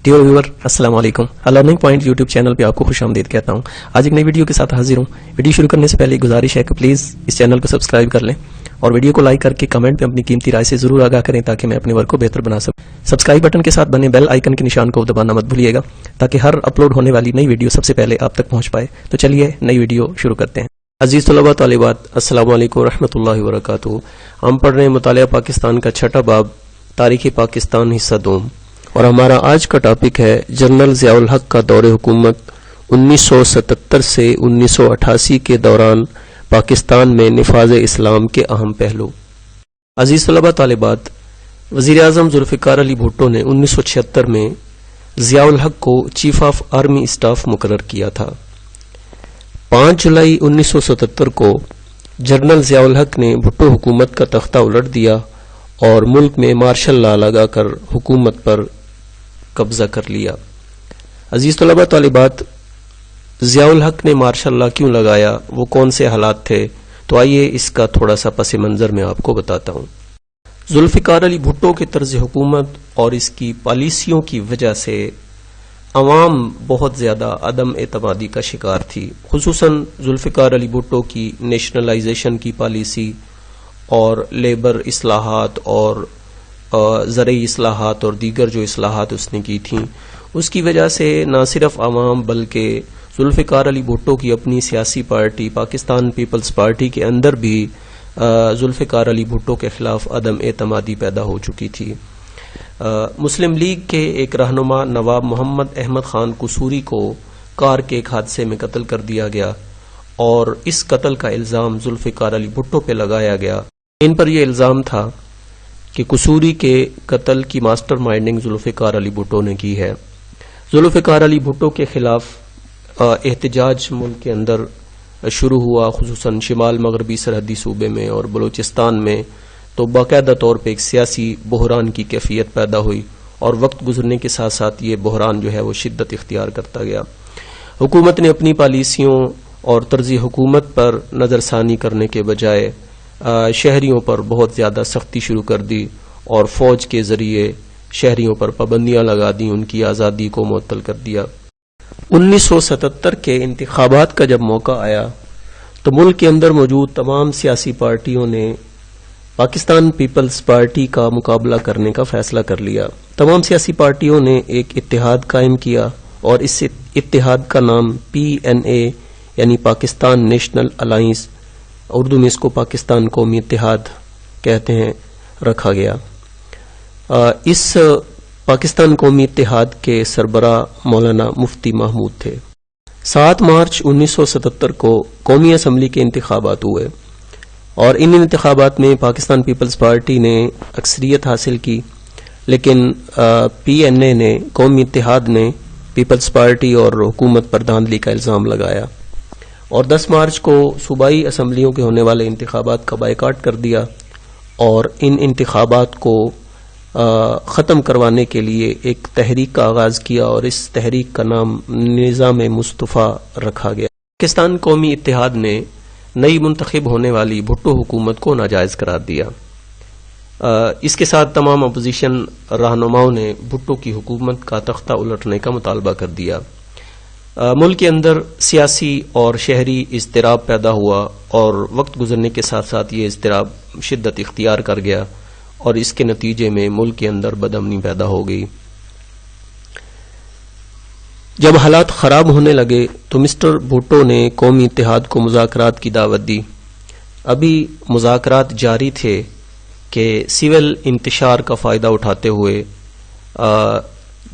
Dear ویور السلام علیکم. Learning point YouTube channel پہ آپ کو خوش آمدید کہتا ہوں. آج ایک نئی ویڈیو کے ساتھ حاضر ہوں. ویڈیو شروع کرنے سے پہلے ایک گزارش ہے کہ پلیز اس چینل کو سبسکرائب کر لیں اور ویڈیو کو لائک کر کے کمنٹ میں اپنی قیمتی رائے سے ضرور آگاہ کریں تاکہ میں اپنے ورک کو بہتر بنا سکوں. سبسکرائب بٹن کے ساتھ بنے بیل آئیکن کے نشان کو دبانا مت بھولیے گا تاکہ ہر اپلوڈ ہونے والی نئی ویڈیو سب سے پہلے آپ تک پہنچ پائے. تو چلیے نئی ویڈیو شروع کرتے ہیں. عزیز طلباء طالبات السلام علیکم ورحمۃ اللہ وبرکاتہ. ہم پڑھ رہے ہیں مطالعہ پاکستان کا چھٹا باب تاریخ پاکستان حصہ دوم اور ہمارا آج کا ٹاپک ہے جنرل ضیاء الحق کا دور حکومت 1977 سے 1988 کے دوران پاکستان میں نفاذ اسلام کے اہم پہلو. عزیز طلباء طالبات، وزیر اعظم ذوالفقار علی بھٹو نے 1976 میں ضیاء الحق کو چیف آف آرمی اسٹاف مقرر کیا تھا. 5 جولائی 1977 کو جنرل ضیاء الحق نے بھٹو حکومت کا تختہ الٹ دیا اور ملک میں مارشل لا لگا کر حکومت پر قبضہ کر لیا. عزیز طلباء طالبات، ضیاء الحق نے مارشل لا کیوں لگایا، وہ کون سے حالات تھے، تو آئیے اس کا تھوڑا سا پس منظر میں آپ کو بتاتا ہوں. ذوالفقار علی بھٹو کے طرز حکومت اور اس کی پالیسیوں کی وجہ سے عوام بہت زیادہ عدم اعتمادی کا شکار تھی. خصوصاً ذوالفقار علی بھٹو کی نیشنلائزیشن کی پالیسی اور لیبر اصلاحات اور زرعی اصلاحات اور دیگر جو اصلاحات اس نے کی تھیں، اس کی وجہ سے نہ صرف عوام بلکہ ذوالفقار علی بھٹو کی اپنی سیاسی پارٹی پاکستان پیپلز پارٹی کے اندر بھی ذوالفقار علی بھٹو کے خلاف عدم اعتمادی پیدا ہو چکی تھی. مسلم لیگ کے ایک رہنما نواب محمد احمد خان قصوری کو کار کے ایک حادثے میں قتل کر دیا گیا اور اس قتل کا الزام ذوالفقار علی بھٹو پہ لگایا گیا. ان پر یہ الزام تھا کہ قصوری کے قتل کی ماسٹر مائنڈنگ ذوالفقار علی بھٹو نے کی ہے. ذوالفقار علی بھٹو کے خلاف احتجاج ملک کے اندر شروع ہوا، خصوصاً شمال مغربی سرحدی صوبے میں اور بلوچستان میں، تو باقاعدہ طور پہ ایک سیاسی بحران کی کیفیت پیدا ہوئی اور وقت گزرنے کے ساتھ ساتھ یہ بحران جو ہے وہ شدت اختیار کرتا گیا. حکومت نے اپنی پالیسیوں اور طرز حکومت پر نظر ثانی کرنے کے بجائے شہریوں پر بہت زیادہ سختی شروع کر دی اور فوج کے ذریعے شہریوں پر پابندیاں لگا دیں، ان کی آزادی کو معطل کر دیا. 1977 کے انتخابات کا جب موقع آیا تو ملک کے اندر موجود تمام سیاسی پارٹیوں نے پاکستان پیپلز پارٹی کا مقابلہ کرنے کا فیصلہ کر لیا. تمام سیاسی پارٹیوں نے ایک اتحاد قائم کیا اور اس اتحاد کا نام PNA یعنی پاکستان نیشنل الائنس، اردو میں اس کو پاکستان قومی اتحاد کہتے ہیں، رکھا گیا. اس پاکستان قومی اتحاد کے سربراہ مولانا مفتی محمود تھے. 7 مارچ 1977 کو قومی اسمبلی کے انتخابات ہوئے اور ان انتخابات میں پاکستان پیپلز پارٹی نے اکثریت حاصل کی، لیکن PNA نے قومی اتحاد نے پیپلز پارٹی اور حکومت پر دھاندلی کا الزام لگایا اور 10 مارچ کو صوبائی اسمبلیوں کے ہونے والے انتخابات کا بائیکاٹ کر دیا اور ان انتخابات کو ختم کروانے کے لیے ایک تحریک کا آغاز کیا اور اس تحریک کا نام نظام مصطفیٰ رکھا گیا. پاکستان قومی اتحاد نے نئی منتخب ہونے والی بھٹو حکومت کو ناجائز قرار دیا. اس کے ساتھ تمام اپوزیشن رہنماؤں نے بھٹو کی حکومت کا تختہ الٹنے کا مطالبہ کر دیا. ملک کے اندر سیاسی اور شہری اضطراب پیدا ہوا اور وقت گزرنے کے ساتھ ساتھ یہ اضطراب شدت اختیار کر گیا اور اس کے نتیجے میں ملک کے اندر بدامنی پیدا ہو گئی. جب حالات خراب ہونے لگے تو مسٹر بھٹو نے قومی اتحاد کو مذاکرات کی دعوت دی. ابھی مذاکرات جاری تھے کہ سول انتشار کا فائدہ اٹھاتے ہوئے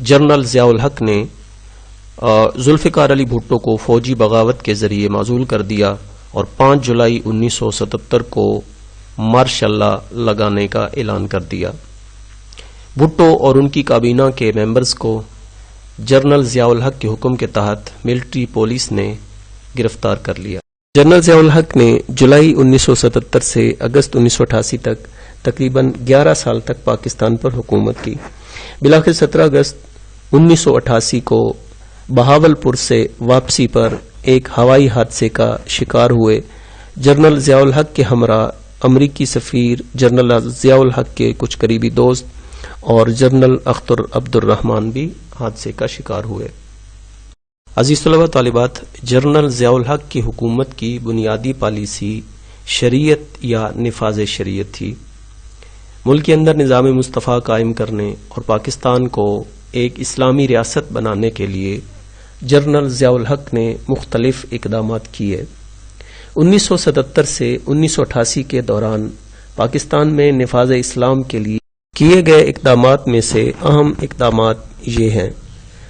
جنرل ضیاء الحق نے ذوالفقار علی بھٹو کو فوجی بغاوت کے ذریعے معزول کر دیا اور 5 جولائی 1977 کو مارشل لا لگانے کا اعلان کر دیا. بھٹو اور ان کی کابینہ کے ممبرز کو جنرل ضیاء الحق کے حکم کے تحت ملٹری پولیس نے گرفتار کر لیا. جنرل ضیاء الحق نے جولائی 1977 سے اگست 1988 تک تقریباً 11 سال تک پاکستان پر حکومت کی. بالآخر 17 اگست 1988 کو بہاول پور سے واپسی پر ایک ہوائی حادثے کا شکار ہوئے. جنرل ضیاء الحق کے ہمراہ امریکی سفیر جنرل ضیاء الحق کے کچھ قریبی دوست اور جنرل اختر عبد الرحمان بھی حادثے کا شکار ہوئے۔ عزیز طلبہ طالبات، جنرل ضیاء الحق کی حکومت کی بنیادی پالیسی شریعت یا نفاذ شریعت تھی۔ ملک کے اندر نظام مصطفیٰ قائم کرنے اور پاکستان کو ایک اسلامی ریاست بنانے کے لیے جنرل ضیاء الحق نے مختلف اقدامات کیے۔ 1977 سے 1988 کے دوران پاکستان میں نفاذ اسلام کے لیے کیے گئے اقدامات میں سے اہم اقدامات یہ ہیں: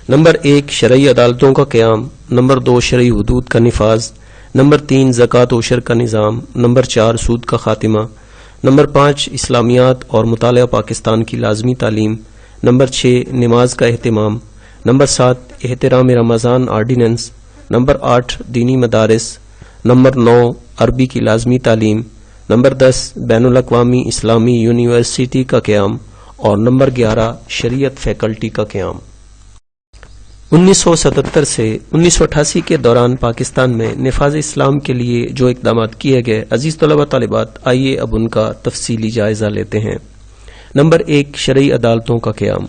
نمبر 1 شرعی عدالتوں کا قیام، نمبر 2 شرعی حدود کا نفاذ، نمبر 3 زکوٰۃ و عشر کا نظام، نمبر 4 سود کا خاتمہ، نمبر 5 اسلامیات اور مطالعہ پاکستان کی لازمی تعلیم، نمبر 6 نماز کا اہتمام، نمبر 7 احترام رمضان آرڈیننس، نمبر 8 دینی مدارس، نمبر 9 عربی کی لازمی تعلیم، نمبر 10 بین الاقوامی اسلامی یونیورسٹی کا قیام اور نمبر 11 شریعت فیکلٹی کا قیام۔ 1977 سے 1988 کے دوران پاکستان میں نفاذ اسلام کے لیے جو اقدامات کیے گئے، عزیز طلبہ طالبات، آئیے اب ان کا تفصیلی جائزہ لیتے ہیں۔ نمبر 1 شرعی عدالتوں کا قیام۔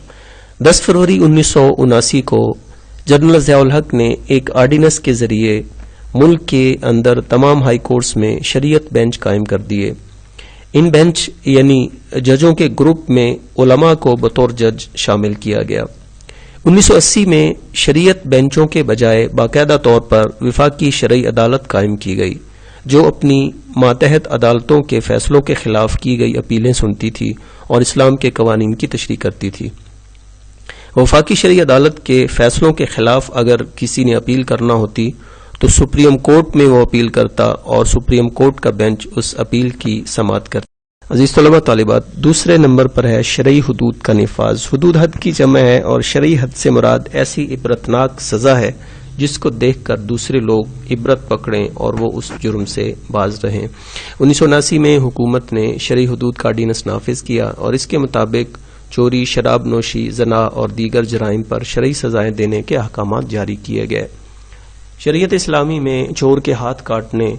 10 فروری 1979 کو جنرل ضیاء الحق نے ایک آرڈیننس کے ذریعے ملک کے اندر تمام ہائی کورٹس میں شریعت بینچ قائم کر دیے۔ ان بینچ یعنی ججوں کے گروپ میں علماء کو بطور جج شامل کیا گیا۔ 1980 میں شریعت بینچوں کے بجائے باقاعدہ طور پر وفاقی شرعی عدالت قائم کی گئی، جو اپنی ماتحت عدالتوں کے فیصلوں کے خلاف کی گئی اپیلیں سنتی تھی اور اسلام کے قوانین کی تشریح کرتی تھی۔ وفاقی شرعی عدالت کے فیصلوں کے خلاف اگر کسی نے اپیل کرنا ہوتی تو سپریم کورٹ میں وہ اپیل کرتا اور سپریم کورٹ کا بینچ اس اپیل کی سماعت کرتا۔ عزیز طلبہ طالبات، دوسرے نمبر پر ہے شرعی حدود کا نفاذ۔ حدود حد کی جمع ہے اور شرعی حد سے مراد ایسی عبرتناک سزا ہے جس کو دیکھ کر دوسرے لوگ عبرت پکڑیں اور وہ اس جرم سے باز رہیں۔ 1979 میں حکومت نے شرعی حدود کا آرڈیننس نافذ کیا اور اس کے مطابق چوری، شراب نوشی، زنا اور دیگر جرائم پر شرعی سزائیں دینے کے احکامات جاری کیے گئے۔ شریعت اسلامی میں چور کے ہاتھ کاٹنے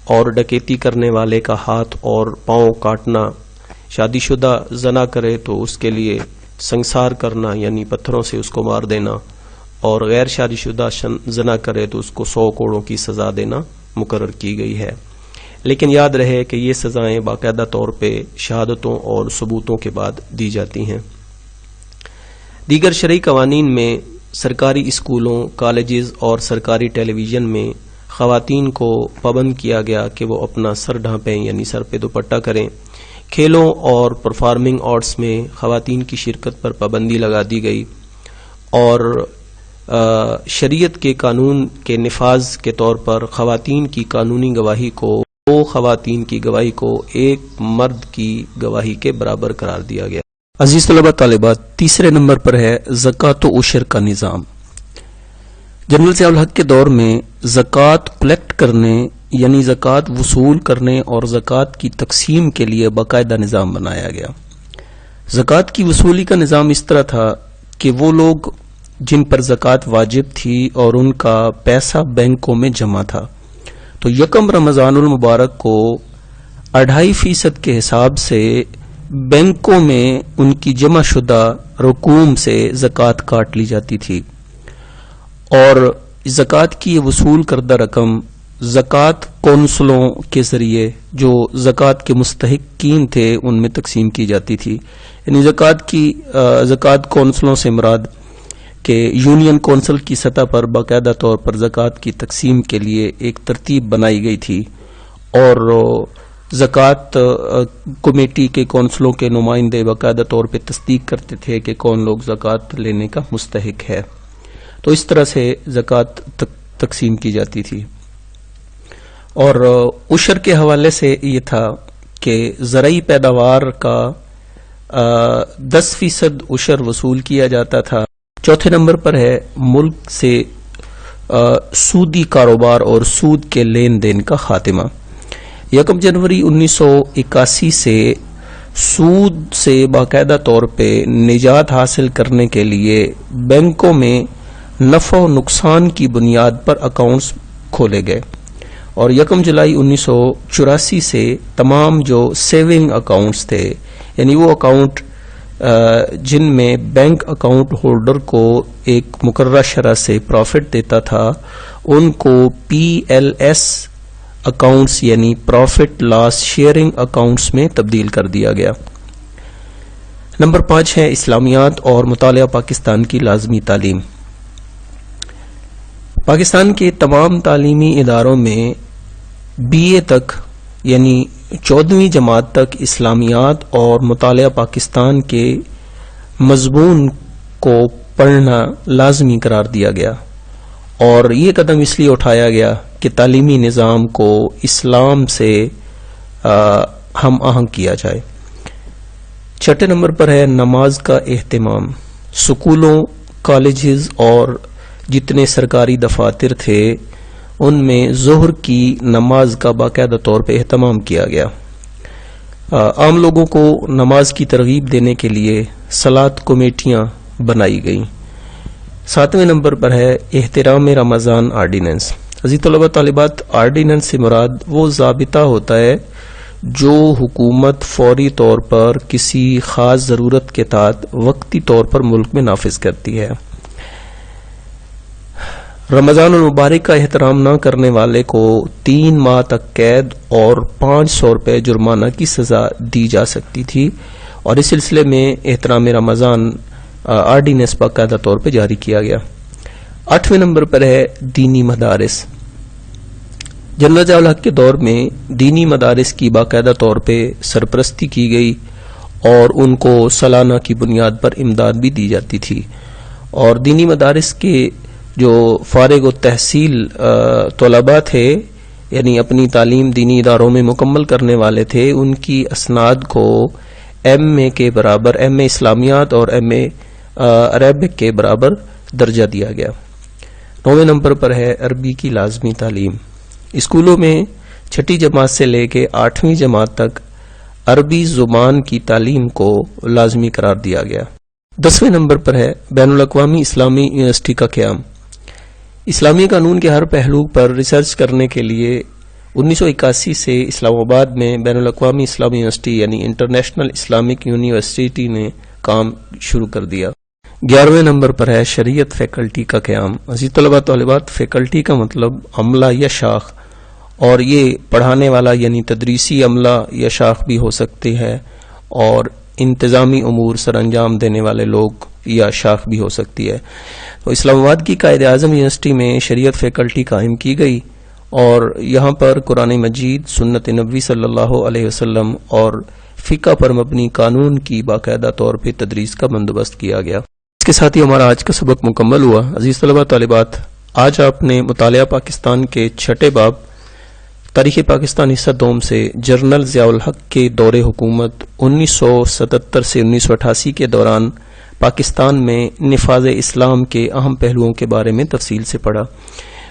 اور ڈکیتی کرنے والے کا ہاتھ اور پاؤں کاٹنا، شادی شدہ زنا کرے تو اس کے لیے سنسار کرنا یعنی پتھروں سے اس کو مار دینا، اور غیر شادی شدہ زنا کرے تو اس کو 100 کوڑوں کی سزا دینا مقرر کی گئی ہے۔ لیکن یاد رہے کہ یہ سزائیں باقاعدہ طور پہ شہادتوں اور ثبوتوں کے بعد دی جاتی ہیں۔ دیگر شرعی قوانین میں سرکاری اسکولوں، کالجز اور سرکاری ٹیلی ویژن میں خواتین کو پابند کیا گیا کہ وہ اپنا سر ڈھانپیں یعنی سر پہ دوپٹہ کریں۔ کھیلوں اور پرفارمنگ آرٹس میں خواتین کی شرکت پر پابندی لگا دی گئی، اور شریعت کے قانون کے نفاذ کے طور پر خواتین کی قانونی گواہی کو 2 خواتین کی گواہی کو 1 مرد کی گواہی کے برابر قرار دیا گیا۔ عزیز طلبہ طالبات، تیسرے نمبر پر ہے زکوٰۃ و عشر کا نظام۔ جنرل ضیاء الحق کے دور میں زکوٰۃ کلیکٹ کرنے یعنی زکوٰۃ وصول کرنے اور زکوٰۃ کی تقسیم کے لیے باقاعدہ نظام بنایا گیا۔ زکوٰۃ کی وصولی کا نظام اس طرح تھا کہ وہ لوگ جن پر زکوٰۃ واجب تھی اور ان کا پیسہ بینکوں میں جمع تھا، تو یکم رمضان المبارک کو 2.5% کے حساب سے بینکوں میں ان کی جمع شدہ رقوم سے زکوٰۃ کاٹ لی جاتی تھی، اور زکوٰۃ کی وصول کردہ رقم زکوٰۃ کونسلوں کے ذریعے جو زکوٰۃ کے مستحقین تھے ان میں تقسیم کی جاتی تھی۔ یعنی زکوٰۃ کونسلوں سے مراد کہ یونین کونسل کی سطح پر باقاعدہ طور پر زکوٰۃ کی تقسیم کے لیے ایک ترتیب بنائی گئی تھی، اور زکوٰۃ کمیٹی کے کونسلوں کے نمائندے باقاعدہ طور پہ تصدیق کرتے تھے کہ کون لوگ زکوٰۃ لینے کا مستحق ہے۔ تو اس طرح سے زکوٰۃ تقسیم کی جاتی تھی۔ اور عشر کے حوالے سے یہ تھا کہ زرعی پیداوار کا 10% عشر وصول کیا جاتا تھا۔ چوتھے نمبر پر ہے ملک سے سودی کاروبار اور سود کے لین دین کا خاتمہ۔ 1 جنوری 1981 سے سود سے باقاعدہ طور پہ نجات حاصل کرنے کے لیے بینکوں میں نفع و نقصان کی بنیاد پر اکاؤنٹس کھولے گئے، اور 1 جولائی 1984 سے تمام جو سیونگ اکاؤنٹس تھے، یعنی وہ اکاؤنٹ جن میں بینک اکاؤنٹ ہولڈر کو ایک مقررہ شرح سے پروفٹ دیتا تھا ان کو PLS اکاؤنٹس یعنی پروفٹ لاس شیئرنگ اکاؤنٹس میں تبدیل کر دیا گیا۔ نمبر 5 ہے اسلامیات اور مطالعہ پاکستان کی لازمی تعلیم۔ پاکستان کے تمام تعلیمی اداروں میں BA تک یعنی 14ویں جماعت تک اسلامیات اور مطالعہ پاکستان کے مضمون کو پڑھنا لازمی قرار دیا گیا، اور یہ قدم اس لیے اٹھایا گیا کہ تعلیمی نظام کو اسلام سے ہم آہنگ کیا جائے۔ 6 نمبر پر ہے نماز کا اہتمام۔ سکولوں، کالجز اور جتنے سرکاری دفاتر تھے ان میں ظہر کی نماز کا باقاعدہ طور پہ اہتمام کیا گیا۔ عام لوگوں کو نماز کی ترغیب دینے کے لیے صلاۃ کمیٹیاں بنائی گئیں۔ 7ویں نمبر پر ہے احترام رمضان آرڈیننس۔ عزیز طلبہ طالبات، آرڈیننس سے مراد وہ ضابطہ ہوتا ہے جو حکومت فوری طور پر کسی خاص ضرورت کے تحت وقتی طور پر ملک میں نافذ کرتی ہے۔ رمضان المبارک کا احترام نہ کرنے والے کو 3 ماہ تک قید اور 500 روپے جرمانہ کی سزا دی جا سکتی تھی، اور اس سلسلے میں احترام رمضان آرڈیننس باقاعدہ طور پہ جاری کیا گیا۔ 8ویں نمبر پر ہے دینی مدارس۔ جنرل ضیاء الحق کے دور میں دینی مدارس کی باقاعدہ طور پہ سرپرستی کی گئی اور ان کو سالانہ کی بنیاد پر امداد بھی دی جاتی تھی، اور دینی مدارس کے جو فارغ التحصیل طلباء تھے یعنی اپنی تعلیم دینی اداروں میں مکمل کرنے والے تھے، ان کی اسناد کو MA کے برابر MA اسلامیات اور MA عربک کے برابر درجہ دیا گیا۔ 9ویں نمبر پر ہے عربی کی لازمی تعلیم۔ اسکولوں میں 6ٹھی جماعت سے لے کے 8ویں جماعت تک عربی زبان کی تعلیم کو لازمی قرار دیا گیا۔ 10ویں نمبر پر ہے بین الاقوامی اسلامی یونیورسٹی کا قیام۔ اسلامی قانون کے ہر پہلو پر ریسرچ کرنے کے لیے 1981 سے اسلام آباد میں بین الاقوامی اسلامی یونیورسٹی یعنی انٹرنیشنل اسلامک یونیورسٹی نے کام شروع کر دیا۔ 11ویں نمبر پر ہے شریعت فیکلٹی کا قیام۔ عزیز طلبہ طالبات، فیکلٹی کا مطلب عملہ یا شاخ، اور یہ پڑھانے والا یعنی تدریسی عملہ یا شاخ بھی ہو سکتے ہیں، اور انتظامی امور سر انجام دینے والے لوگ یا شاخ بھی ہو سکتی ہے۔ تو اسلام آباد کی قائد اعظم یونیورسٹی میں شریعت فیکلٹی قائم کی گئی، اور یہاں پر قرآن مجید، سنت نبوی صلی اللہ علیہ وسلم اور فقہ پر مبنی قانون کی باقاعدہ طور پہ تدریس کا بندوبست کیا گیا۔ اس کے ساتھ ہی ہمارا آج کا سبق مکمل ہوا۔ عزیز طلبہ طالبات، آج آپ نے مطالعہ پاکستان کے 6 باب تاریخ پاکستان حصہ دوم سے جنرل ضیاء الحق کے دور حکومت 1977 سے 1988 کے دوران پاکستان میں نفاذ اسلام کے اہم پہلوؤں کے بارے میں تفصیل سے پڑھا۔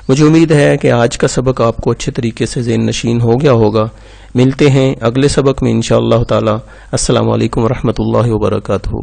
مجھے امید ہے کہ آج کا سبق آپ کو اچھے طریقے سے ذہن نشین ہو گیا ہوگا۔ ملتے ہیں اگلے سبق میں انشاءاللہ تعالی۔ السلام علیکم ورحمۃ اللہ وبرکاتہ۔